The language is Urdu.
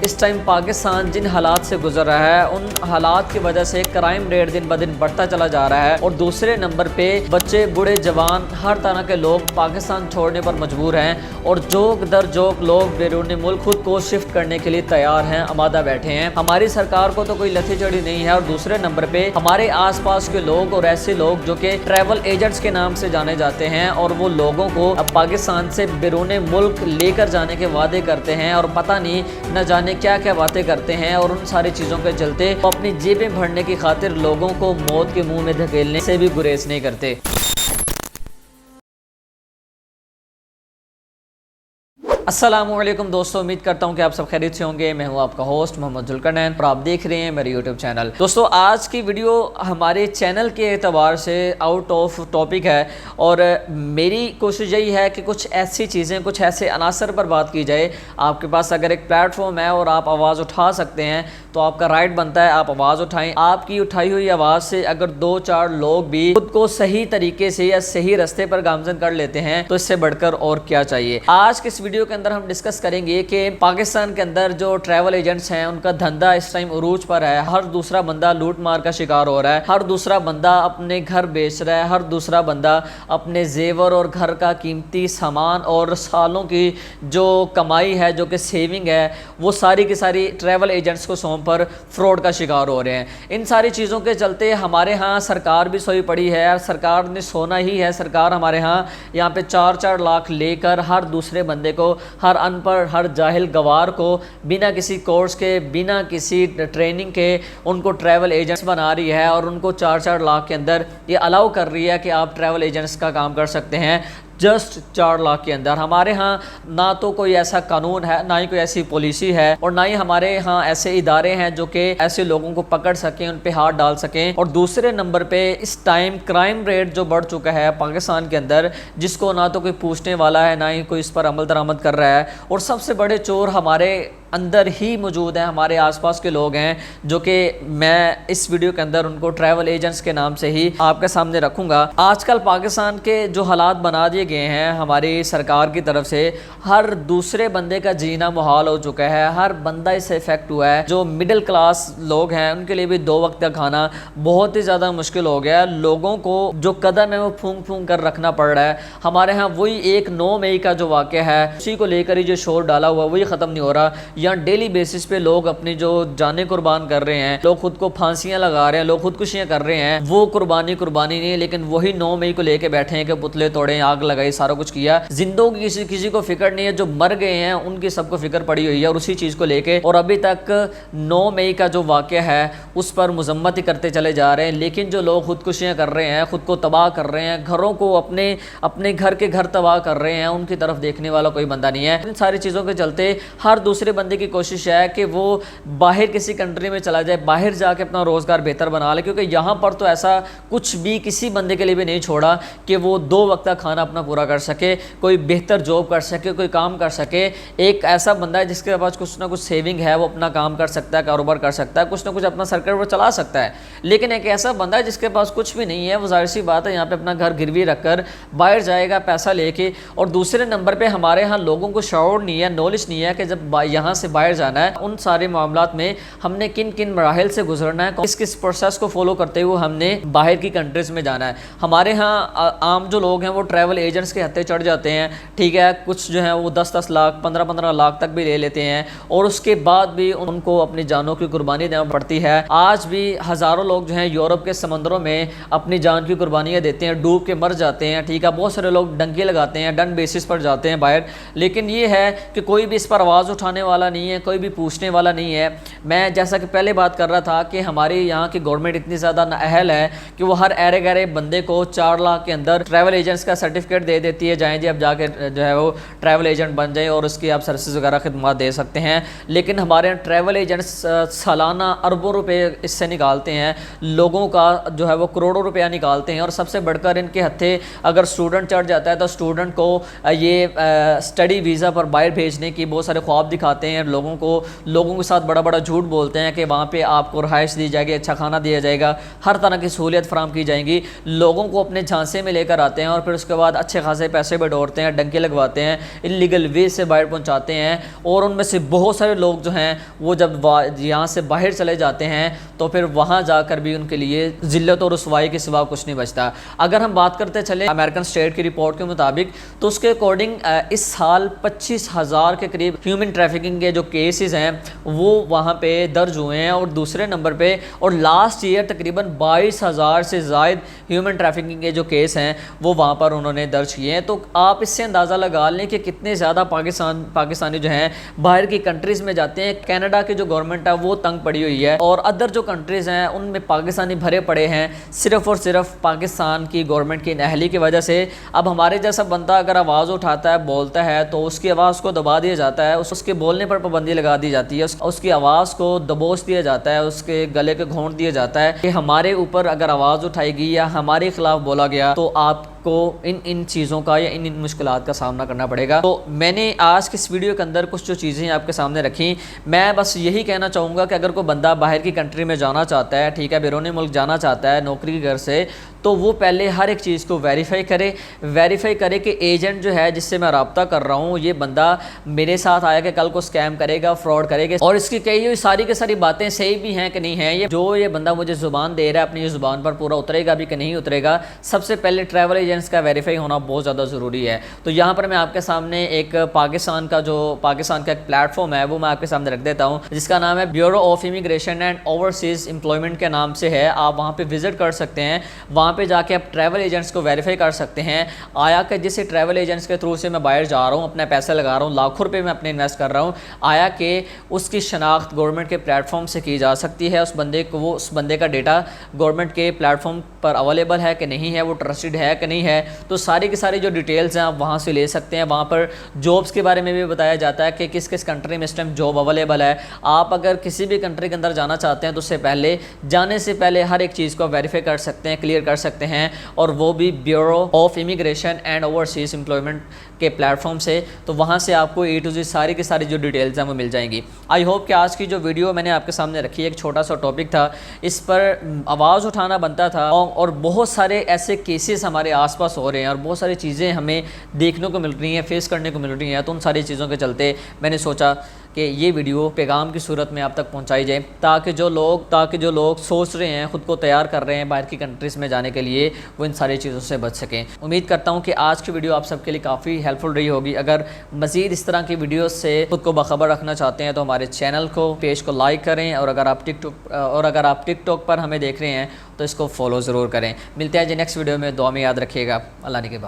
اس ٹائم پاکستان جن حالات سے گزر رہا ہے ان حالات کی وجہ سے کرائم ریٹ دن بدن بڑھتا چلا جا رہا ہے، اور دوسرے نمبر پہ بچے بوڑھے جوان ہر طرح کے لوگ پاکستان چھوڑنے پر مجبور ہیں، اور جوک در جوک لوگ بیرون ملک خود کو شفٹ کرنے کے لیے تیار ہیں، آمادہ بیٹھے ہیں۔ ہماری سرکار کو تو کوئی لتھی چڑھی نہیں ہے، اور دوسرے نمبر پہ ہمارے آس پاس کے لوگ اور ایسے لوگ جو کہ ٹریول ایجنٹس کے نام سے جانے جاتے ہیں، اور وہ لوگوں کو اب پاکستان سے بیرون ملک لے کر جانے کے وعدے کرتے ہیں، اور پتہ نہیں نہ جانے کیا کیا باتیں کرتے ہیں، اور ان ساری چیزوں کے چلتے وہ اپنی جیبیں بھرنے کی خاطر لوگوں کو موت کے منہ میں دھکیلنے سے بھی گریز نہیں کرتے۔ السلام علیکم دوستو، امید کرتا ہوں کہ آپ سب خیریت سے ہوں گے۔ میں ہوں آپ کا ہوسٹ محمد ذوالقرنین، اور آپ دیکھ رہے ہیں میرے یوٹیوب چینل۔ دوستو آج کی ویڈیو ہمارے چینل کے اعتبار سے آؤٹ آف ٹاپک ہے، اور میری کوشش یہی ہے کہ کچھ ایسی چیزیں، کچھ ایسے عناصر پر بات کی جائے۔ آپ کے پاس اگر ایک پلیٹ فارم ہے اور آپ آواز اٹھا سکتے ہیں تو آپ کا رائٹ بنتا ہے آپ آواز اٹھائیں۔ آپ کی اٹھائی ہوئی آواز سے اگر دو چار لوگ بھی خود کو صحیح طریقے سے یا صحیح رستے پر گامزن کر لیتے ہیں تو اس سے بڑھ کر اور کیا چاہیے۔ آج کے اس ویڈیو کے اندر ہم ڈسکس کریں گے کہ پاکستان کے اندر جو ٹریول ایجنٹس ہیں ان کا دھندا اس ٹائم عروج پر ہے۔ ہر دوسرا بندہ لوٹ مار کا شکار ہو رہا ہے، ہر دوسرا بندہ اپنے گھر بیچ رہا ہے، ہر دوسرا بندہ اپنے زیور اور گھر کا قیمتی سامان اور سالوں کی جو کمائی ہے، جو کہ سیونگ ہے، وہ ساری کی ساری ٹریول ایجنٹس کو سونپ پر فراڈ کا شکار ہو رہے ہیں۔ ان ساری چیزوں کے چلتے ہمارے ہاں سرکار بھی سوئی پڑی ہے، اور سرکار نے سونا ہی ہے۔ سرکار ہمارے ہاں یہاں پہ 4 لاکھ لے کر ہر دوسرے بندے کو، ہر ان پڑھ، ہر جاہل گوار کو بنا کسی کورس کے، بنا کسی ٹریننگ کے ان کو ٹریول ایجنٹس بنا رہی ہے، اور ان کو 4 لاکھ کے اندر یہ الاؤ کر رہی ہے کہ آپ ٹریول ایجنٹس کا کام کر سکتے ہیں جسٹ 4 لاکھ کے اندر۔ ہمارے ہاں نہ تو کوئی ایسا قانون ہے، نہ ہی کوئی ایسی پالیسی ہے، اور نہ ہی ہمارے ہاں ایسے ادارے ہیں جو کہ ایسے لوگوں کو پکڑ سکیں، ان پہ ہاتھ ڈال سکیں۔ اور دوسرے نمبر پہ اس ٹائم کرائم ریٹ جو بڑھ چکا ہے پاکستان کے اندر، جس کو نہ تو کوئی پوچھنے والا ہے، نہ ہی کوئی اس پر عمل درآمد کر رہا ہے، اور سب سے بڑے چور ہمارے اندر ہی موجود ہیں، ہمارے آس پاس کے لوگ ہیں، جو کہ میں اس ویڈیو کے اندر ان کو ٹریول ایجنٹس کے نام سے ہی آپ کے سامنے رکھوں گا۔ آج کل پاکستان کے جو حالات بنا دیے گئے ہیں ہماری سرکار کی طرف سے، ہر دوسرے بندے کا جینا محال ہو چکا ہے، ہر بندہ اس سے افیکٹ ہوا ہے۔ جو مڈل کلاس لوگ ہیں ان کے لیے بھی 2 وقت کا کھانا بہت ہی زیادہ مشکل ہو گیا ہے۔ لوگوں کو جو قدم ہے وہ پھونک پھونک کر رکھنا پڑ رہا ہے۔ ہمارے ہاں وہی ایک 9 مئی کا جو واقعہ ہے، اسی کو لے کر ہی جو شور ڈالا ہوا وہی ختم نہیں ہو رہا۔ یہاں ڈیلی بیسس پہ لوگ اپنی جو جانیں قربان کر رہے ہیں، لوگ خود کو پھانسیاں لگا رہے ہیں، لوگ خودکشیاں کر رہے ہیں۔ وہ قربانی نہیں، لیکن وہی 9 مئی کو لے کے بیٹھے ہیں کہ پتلے توڑے، آگ لگائی، سارا کچھ کیا۔ زندوں کی کسی کو فکر نہیں ہے، جو مر گئے ہیں ان کی سب کو فکر پڑی ہوئی ہے، اور اسی چیز کو لے کے اور ابھی تک 9 مئی کا جو واقعہ ہے اس پر مذمت ہی کرتے چلے جا رہے ہیں۔ لیکن جو لوگ خودکشیاں کر رہے ہیں، خود کو تباہ کر رہے ہیں، گھروں کو اپنے گھر کے گھر تباہ کر رہے ہیں، ان کی طرف دیکھنے والا کوئی بندہ نہیں ہے۔ ان ساری چیزوں کے چلتے ہر دوسرے بندے کی کوشش ہے کہ وہ باہر کسی کنٹری میں چلا جائے، باہر جا کے اپنا روزگار بہتر بنا لے، کیونکہ یہاں پر تو ایسا کچھ بھی کسی بندے کے لیے بھی نہیں چھوڑا کہ وہ 2 وقت کا کھانا اپنا پورا کر سکے، کوئی بہتر جاب کر سکے، کوئی کام کر سکے۔ ایک ایسا بندہ ہے جس کے پاس کچھ نہ کچھ سیونگ ہے، وہ اپنا کام کر سکتا ہے، کاروبار کر سکتا ہے، کچھ نہ کچھ اپنا سرکل وہ چلا سکتا ہے۔ لیکن ایک ایسا بندہ ہے جس کے پاس کچھ بھی نہیں ہے، وہ ظاہر سی بات ہے یہاں پہ اپنا گھر گروی رکھ کر باہر جائے گا پیسہ لے کے۔ اور دوسرے نمبر پہ ہمارے ہاں لوگوں کو شعور نہیں ہے، نالج نہیں ہے کہ جب یہاں سے باہر جانا ہے ان سارے معاملات میں ہم نے کن کن مراحل سے گزرنا ہے، کس پروسیس کو فالو کرتے ہوئے ہم نے باہر کی کنٹریز میں جانا ہے۔ ہمارے ہاں عام جو لوگ ہیں وہ ٹریول ایجنٹس کے ہتھے چڑھ جاتے ہیں، ٹھیک ہے، کچھ جو ہیں وہ 10 لاکھ 15 لاکھ تک بھی لے لیتے ہیں، اور اس کے بعد بھی ان کو اپنی جانوں کی قربانی دینا پڑتی ہے۔ آج بھی ہزاروں لوگ جو ہیں یورپ کے سمندروں میں اپنی جان کی قربانیاں دیتے ہیں، ڈوب کے مر جاتے ہیں، ٹھیک ہے، بہت سارے لوگ ڈنکے لگاتے ہیں، ڈن بیسس پر جاتے ہیں باہر۔ لیکن یہ ہے کہ کوئی بھی اس پر آواز اٹھانے والا نہیں ہے، کوئی بھی پوچھنے والا نہیں ہے۔ میں جیسا کہ پہلے بات کر رہا تھا کہ ہماری یہاں کی گورنمنٹ اتنی زیادہ نااہل ہے کہ وہ ہر ایرے گہرے بندے کو 4 لاکھ کے اندر ٹریول ایجنٹس کا سرٹیفکیٹ دے دیتی ہے، جائیں جی اب جا کے جو ہے وہ ٹریول ایجنٹ بن جائیں اور اس کی آپ سروسز وغیرہ خدمات دے سکتے ہیں۔ لیکن ہمارے ٹریول ایجنٹس سالانہ اربوں روپے اس سے نکالتے ہیں، لوگوں کا جو ہے وہ کروڑوں روپیہ نکالتے ہیں، اور سب سے بڑھ کر ان کے ہتھے اگر اسٹوڈنٹ چڑھ جاتا ہے تو اسٹوڈنٹ کو یہ اسٹڈی ویزا پر باہر بھیجنے کی بہت سارے خواب دکھاتے ہیں، ہیں, لوگوں کے ساتھ بڑا جھوٹ بولتے ہیں کہ وہاں پہ آپ کو رہائش دی جائے گی, اچھا کھانا دیا جائے گا, ہر طرح کی سہولیت فراہم کی جائیں گی. لوگوں کو اپنے جھانسے میں لے کر آتے ہیں اور پھر اس کے بعد اچھے خاصے پیسے بٹورتے ہیں, ڈنکے لگواتے ہیں, انلیگل وے سے باہر پہنچاتے ہیں. اور ان میں سے بہت سارے لوگ جو ہیں وہ جب یہاں سے باہر چلے جاتے ہیں تو پھر وہاں جا کر بھی ان کے لیے ذلت اور رسوائی کے سوا کچھ نہیں بچتا. اگر ہم بات کرتے چلیں امریکن اسٹیٹ کی رپورٹ کے مطابق تو اس کے اکارڈنگ اس سال 25,000 کے قریب ہیومن ٹریفکنگ کے جو کیسز ہیں وہ وہاں پہ درج ہوئے ہیں, اور دوسرے نمبر پہ اور لاسٹ ایئر تقریباً 22,000 سے زائد ہیومن ٹریفکنگ کے جو کیس ہیں وہ وہاں پر انہوں نے درج کیے ہیں. تو آپ اس سے اندازہ لگا لیں کہ کتنے زیادہ پاکستانی جو ہیں باہر کی کنٹریز میں جاتے ہیں. کینیڈا کی جو گورنمنٹ ہے وہ تنگ پڑی ہوئی ہے, اور ادر جو کنٹریز ہیں ان میں پاکستانی بھرے پڑے ہیں صرف اور صرف پاکستان کی گورنمنٹ کی نااہلی کی وجہ سے. اب ہمارے جیسا بندہ اگر آواز اٹھاتا ہے, بولتا ہے, تو اس کی آواز کو دبا دیا جاتا ہے, اس کے بولنے پر پابندی لگا دی جاتی ہے, اس کی آواز کو دبوچ دیا جاتا ہے, اس کے گلے کے گھونٹ دیا جاتا ہے کہ ہمارے اوپر اگر آواز اٹھائے گی یا ہمارے خلاف بولا گیا تو آپ کو ان چیزوں کا یا ان مشکلات کا سامنا کرنا پڑے گا. تو میں نے آج کی اس ویڈیو کے اندر کچھ جو چیزیں آپ کے سامنے رکھیں, میں بس یہی کہنا چاہوں گا کہ اگر کوئی بندہ باہر کی کنٹری میں جانا چاہتا ہے, ٹھیک ہے, بیرون ملک جانا چاہتا ہے نوکری کی غرض سے, تو وہ پہلے ہر ایک چیز کو ویریفائی کرے کہ ایجنٹ جو ہے جس سے میں رابطہ کر رہا ہوں یہ بندہ میرے ساتھ آیا کہ کل کو اسکیم کرے گا, فراڈ کرے گا, اور اس کی کہی ہوئی ساری کی ساری باتیں صحیح بھی ہیں کہ نہیں ہیں. یہ بندہ مجھے زبان دے رہا ہے اپنی زبان پر پورا اترے گا بھی کہ نہیں اترے گا. سب سے پہلے ٹریول ایجنٹس کا ویریفائی ہونا بہت زیادہ ضروری ہے. تو یہاں پر میں آپ کے سامنے ایک پاکستان کا ایک پلیٹ فارم ہے وہ میں آپ کے سامنے رکھ دیتا ہوں, جس کا نام ہے bureau of immigration and overseas employment کے نام سے ہے. آپ وہاں پہ وزٹ کر سکتے ہیں, وہاں پہ جا کے آپ ٹریول ایجنٹس کو ویریفائی کر سکتے ہیں. آیا کہ جس ٹریول ایجنٹس کے تھرو سے میں باہر جا رہا ہوں, اپنے پیسے لگا رہا ہوں, لاکھوں روپے میں اپنے انویسٹ کر رہا ہوں, آیا کہ اس کی شناخت گورنمنٹ کے پلیٹ فارم سے کی جا سکتی ہے, اس بندے کا ڈیٹا گورنمنٹ کے پلیٹ فارم پر اویلیبل ہے کہ نہیں ہے, وہ ٹرسٹڈ ہے کہ نہیں ہے. تو ساری کی ساری جو ڈیٹیلز ہیں آپ وہاں سے لے سکتے ہیں. وہاں پر جابس کے بارے میں بھی بتایا جاتا ہے کہ کس کنٹری میں اس ٹائم جاب اویلیبل ہے. آپ اگر کسی بھی کنٹری کے اندر جانا چاہتے ہیں تو اس سے جانے سے پہلے ہر ایک چیز کو ویریفائی کر سکتے ہیں, کلیئر کر سکتے ہیں, اور وہ بھی bureau of immigration and overseas employment کے پلیٹ فارم سے. تو وہاں سے آپ کو A to Z ساری کی ساری جو ڈیٹیلز ہیں وہ مل جائیں گی. آئی ہوپ کہ آج کی جو ویڈیو میں نے آپ کے سامنے رکھی ایک چھوٹا سا ٹاپک تھا, اس پر آواز اٹھانا بنتا تھا, اور بہت سارے ایسے کیسز ہمارے آس پاس ہو رہے ہیں اور بہت ساری چیزیں ہمیں دیکھنے کو مل رہی ہیں, فیس کرنے کو مل رہی ہیں. تو ان ساری چیزوں کے چلتے میں نے سوچا کہ یہ ویڈیو پیغام کی صورت میں آپ تک پہنچائی جائے, تاکہ جو لوگ سوچ رہے ہیں, خود کو تیار کر رہے ہیں باہر کی کنٹریز میں جانے کے لیے, وہ ان ساری چیزوں سے بچ سکیں. امید کرتا ہوں کہ آج کی ویڈیو آپ سب کے لیے کافی ہیلپ فل رہی ہوگی. اگر مزید اس طرح کی ویڈیوز سے خود کو باخبر رکھنا چاہتے ہیں تو ہمارے چینل کو, پیج کو لائک کریں, اور اگر آپ ٹک ٹاک پر ہمیں دیکھ رہے ہیں تو اس کو فالو ضرور کریں. ملتے ہیں جی نیکسٹ ویڈیو میں. دعا میں یاد رکھیے گا. اللہ نے کے بعد.